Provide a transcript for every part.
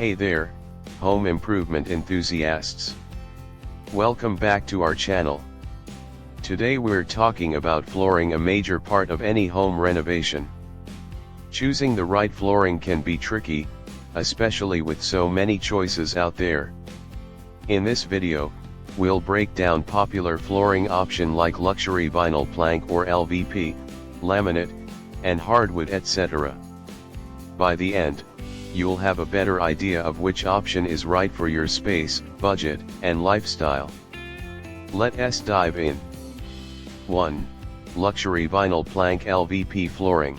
Hey there, home improvement enthusiasts. Welcome back to our channel. Today we're talking about flooring, a major part of any home renovation. Choosing the right flooring can be tricky, especially with so many choices out there. In this video, we'll break down popular flooring options like luxury vinyl plank or LVP, laminate, and hardwood, etc. By the end, you'll have a better idea of which option is right for your space, budget, and lifestyle. Let's dive in. 1. Luxury vinyl plank LVP flooring.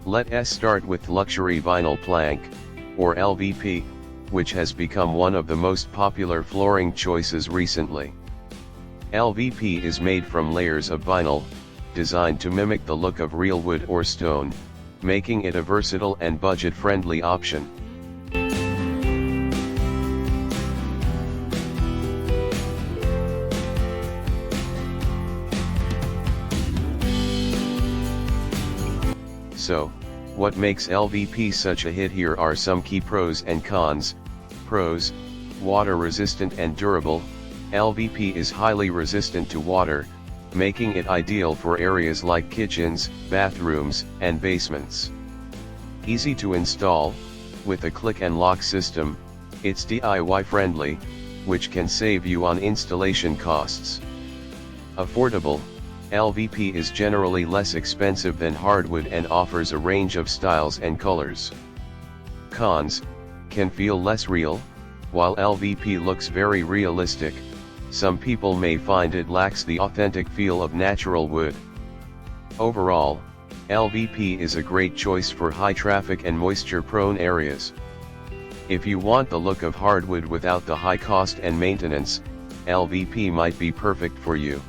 Let's start with luxury vinyl plank, or LVP, which has become one of the most popular flooring choices recently. LVP is made from layers of vinyl, designed to mimic the look of real wood or stone, making it a versatile and budget-friendly option. So, what makes LVP such a hit? Here are some key pros and cons. Pros: water resistant and durable. LVP is highly resistant to water, making it ideal for areas like kitchens, bathrooms, and basements. Easy to install. With a click and lock system, it's DIY friendly, which can save you on installation costs. Affordable. LVP is generally less expensive than hardwood and offers a range of styles and colors. Cons: can feel less real. While LVP looks very realistic, some people may find it lacks the authentic feel of natural wood. Overall, LVP is a great choice for high traffic and moisture-prone areas. If you want the look of hardwood without the high cost and maintenance, LVP might be perfect for you.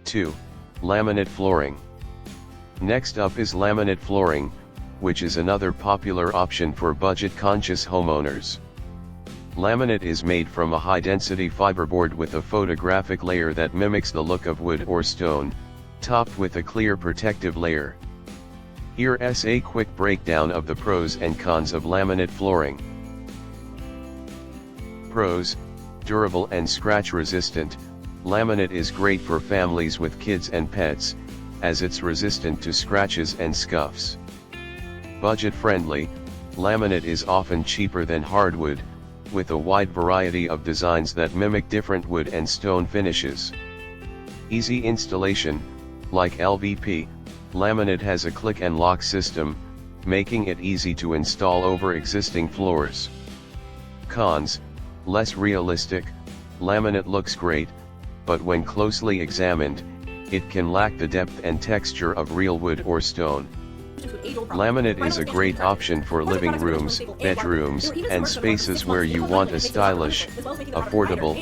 2. Laminate flooring. Next up is laminate flooring, which is another popular option for budget-conscious homeowners. Laminate is made from a high-density fiberboard with a photographic layer that mimics the look of wood or stone, topped with a clear protective layer. Here's a quick breakdown of the pros and cons of laminate flooring. Pros: durable and scratch-resistant. Laminate is great for families with kids and pets, as it's resistant to scratches and scuffs. Budget-friendly. Laminate is often cheaper than hardwood, with a wide variety of designs that mimic different wood and stone finishes. Easy installation. Like LVP, laminate has a click and lock system, making it easy to install over existing floors. Cons: less realistic. Laminate looks great, but when closely examined, it can lack the depth and texture of real wood or stone. Laminate is a great option for living rooms, bedrooms, and spaces where you want a stylish, affordable,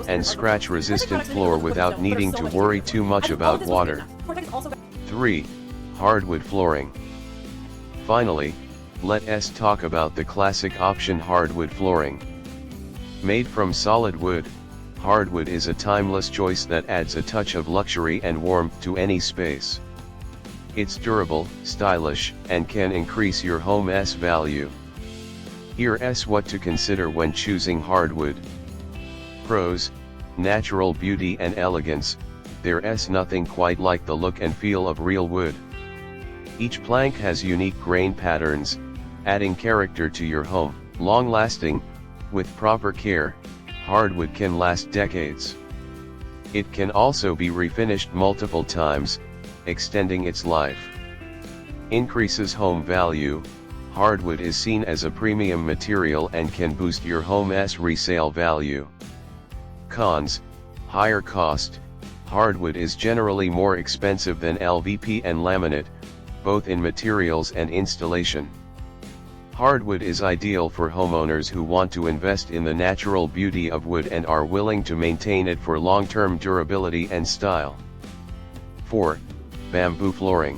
and scratch-resistant floor without needing to worry too much about water. 3. Hardwood flooring. Finally, let's talk about the classic option, hardwood flooring. Made from solid wood, hardwood is a timeless choice that adds a touch of luxury and warmth to any space. It's durable, stylish, and can increase your home's value. Here's what to consider when choosing hardwood. Pros: natural beauty and elegance. There's nothing quite like the look and feel of real wood. Each plank has unique grain patterns, adding character to your home. Long-lasting. With proper care, hardwood can last decades. It can also be refinished multiple times, extending its life. Increases home value. Hardwood is seen as a premium material and can boost your home's resale value. Cons: higher cost. Hardwood is generally more expensive than LVP and laminate, both in materials and installation. Hardwood is ideal for homeowners who want to invest in the natural beauty of wood and are willing to maintain it for long-term durability and style. 4. Bamboo flooring.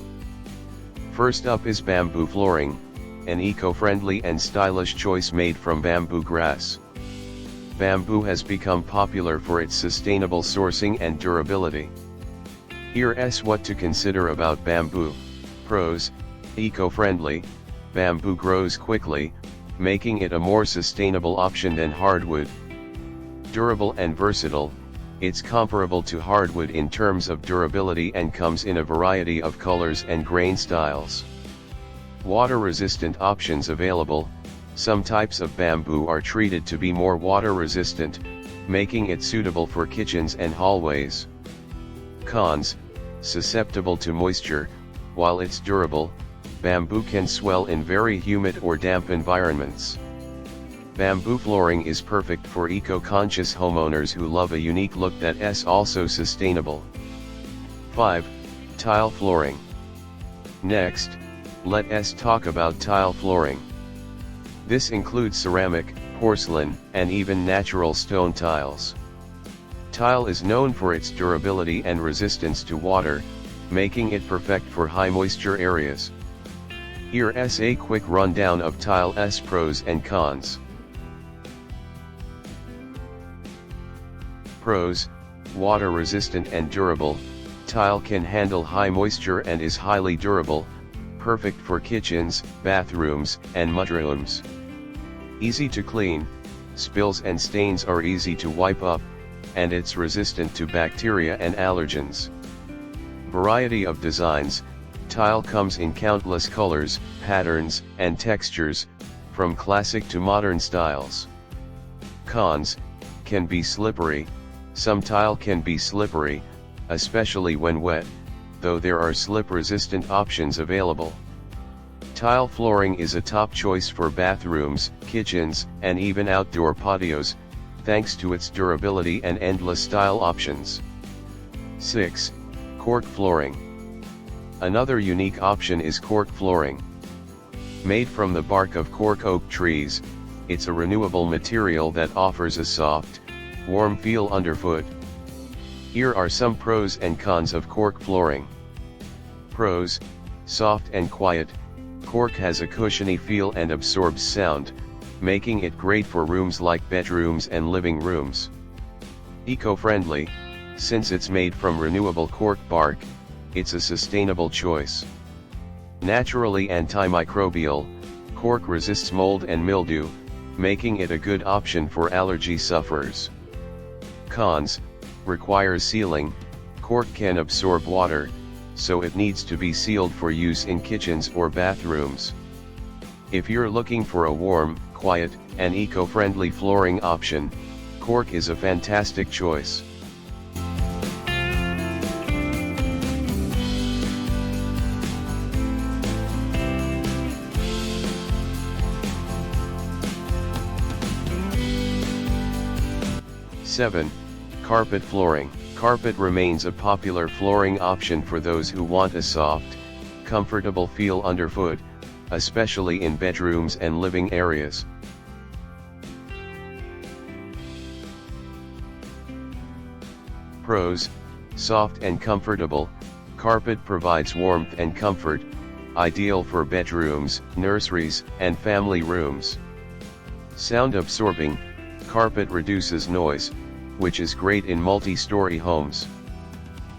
First up is bamboo flooring, an eco-friendly and stylish choice made from bamboo grass. Bamboo has become popular for its sustainable sourcing and durability. Here's what to consider about bamboo. Pros: Eco-friendly, bamboo grows quickly, making it a more sustainable option than hardwood. Durable and versatile, it's comparable to hardwood in terms of durability and comes in a variety of colors and grain styles. Water-resistant options available. Some types of bamboo are treated to be more water-resistant, making it suitable for kitchens and hallways. Cons: susceptible to moisture. While it's durable, bamboo can swell in very humid or damp environments. Bamboo flooring is perfect for eco-conscious homeowners who love a unique look that's also sustainable. 5. Tile flooring. Next, let us talk about tile flooring. This includes ceramic, porcelain, and even natural stone tiles. Tile is known for its durability and resistance to water, making it perfect for high moisture areas. Here's a quick rundown of tile's pros and cons. Pros: water resistant and durable. Tile can handle high moisture and is highly durable, perfect for kitchens, bathrooms, and mudrooms. Easy to clean, spills and stains are easy to wipe up, and it's resistant to bacteria and allergens. Variety of designs. Tile comes in countless colors, patterns, and textures, from classic to modern styles. Cons: can be slippery. Some tile can be slippery, especially when wet, though there are slip-resistant options available. Tile flooring is a top choice for bathrooms, kitchens, and even outdoor patios, thanks to its durability and endless style options. 6. Cork flooring. Another unique option is cork flooring. Made from the bark of cork oak trees, it's a renewable material that offers a soft, warm feel underfoot. Here are some pros and cons of cork flooring. Pros: soft and quiet. Cork has a cushiony feel and absorbs sound, making it great for rooms like bedrooms and living rooms. Eco-friendly. Since it's made from renewable cork bark, it's a sustainable choice. Naturally antimicrobial, cork resists mold and mildew, making it a good option for allergy sufferers. Cons: requires sealing. Cork can absorb water, so it needs to be sealed for use in kitchens or bathrooms. If you're looking for a warm, quiet, and eco-friendly flooring option, cork is a fantastic choice. Seven. Carpet flooring. Carpet remains a popular flooring option for those who want a soft, comfortable feel underfoot, especially in bedrooms and living areas. Pros: soft and comfortable. Carpet provides warmth and comfort, ideal for bedrooms, nurseries, and family rooms. Sound absorbing. Carpet reduces noise, which is great in multi-story homes.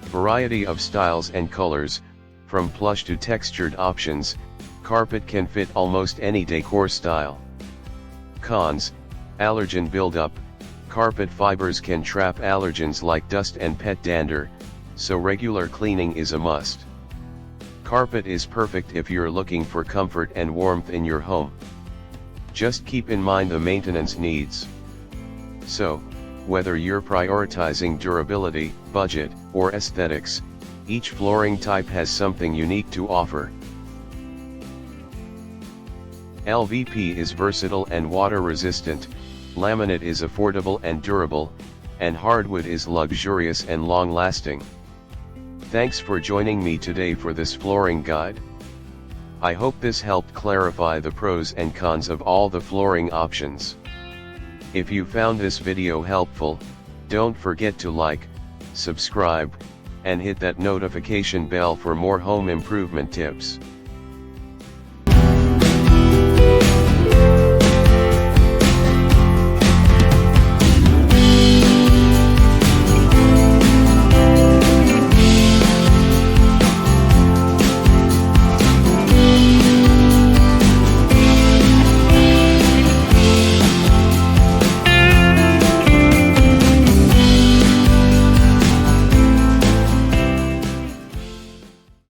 Variety of styles and colors, from plush to textured options, carpet can fit almost any decor style. Cons: allergen buildup. Carpet fibers can trap allergens like dust and pet dander, so regular cleaning is a must. Carpet is perfect if you're looking for comfort and warmth in your home. Just keep in mind the maintenance needs. So, whether you're prioritizing durability, budget, or aesthetics, each flooring type has something unique to offer. LVP is versatile and water resistant, laminate is affordable and durable, and hardwood is luxurious and long-lasting. Thanks for joining me today for this flooring guide. I hope this helped clarify the pros and cons of all the flooring options. If you found this video helpful, don't forget to like, subscribe, and hit that notification bell for more home improvement tips.